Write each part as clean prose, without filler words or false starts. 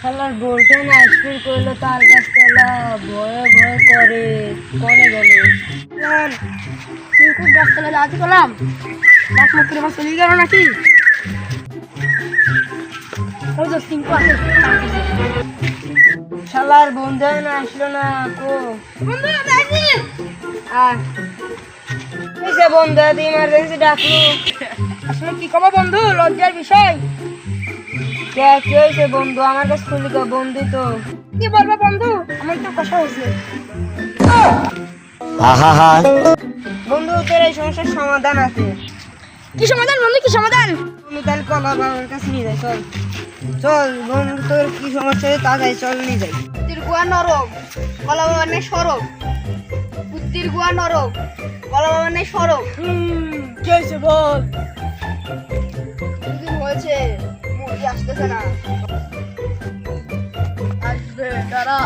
শালার বলতে না স্কুল করলো তার কাছ থেকে ভয়ে ভয়ে করে কনে গেলে চিঙ্কুর গাছতলা যাতে করলাম গাছ মুখ করে চলে গেল নাকি? ওই তো চিঙ্কু আছে শালার বন্ধু না আসলো না কো বন্ধু দেখি আর এসে বন্ধু ইমার্জেন্সি ডাকলো। আসলে কি কব বন্ধু, লজ্জার বিষয়। কি হয়েছে বন্ধু? আমার কাছে খুলি গো বন্ধু তো কি বলবো বন্ধু, আমার তো কষ্ট হয়েছে। বন্ধু তোর এই সমস্যার সমাধান আছে। কি সমাধান বন্ধু, কি সমাধান? বন্ধু তাহলে কলা বাবার কাছে নিয়ে যাই, চল চল বন্ধু তোর কি সমস্যা হয়েছে তা যাই, চল নিয়ে যাই। পুত্তির গুয়া নরক, কলা বাবা নেই সরব। পুত্তির গুয়া নরক, কলা বাবা নেই সরব। কি হয়েছে বল? দুদিন হয়েছে মুরগি আসতেছে না। আসবে দাঁড়া,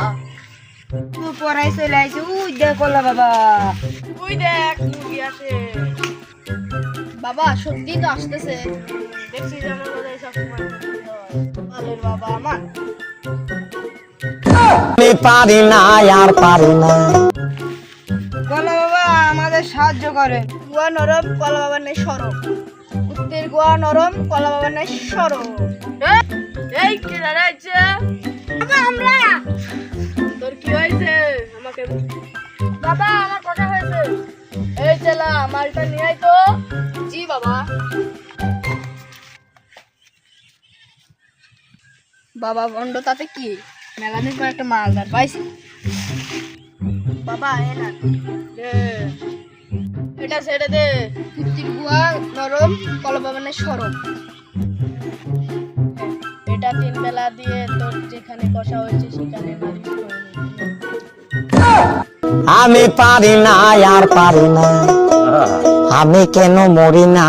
তুই পড়াই চলে আইছে, উই দেখ কলা বাবা, ওই দেখ মুরগি আসে। বাবা সত্যি তো আসতেছে, দেখছিস আমার কথা সবসময় ভালোর বাবা আমার। আমি পারি না আর পারি না। কলা বাবা আমাদের সাহায্য করে। গুয়া নরম, কলা বাবা নেই সরব। পুত্তির গুয়া নরম, কলা বাবা নেই সরব। এই কে দাঁড়াইছে? আমরা। তোর কি হয়েছে আমাকে? বাবা আমার কথা হয়েছে। এই চেলা মালটা নিয়ে আয় তো। জি বাবা। বাবা বন্ড তাতে কি, মেলাদিন পর একটা মালদার পাইছি। বাবা এ না এটা ছেড়ে দে। পুত্তির গুয়া নরম, কলা বাবা নেই সরব। এটা 3 বেলা দিয়ে তোর যেখানে কষা হয়েছে সেখানে মালিশ করে নিবি। আমি পারি না আর পারি না, আমি কেন মরি না।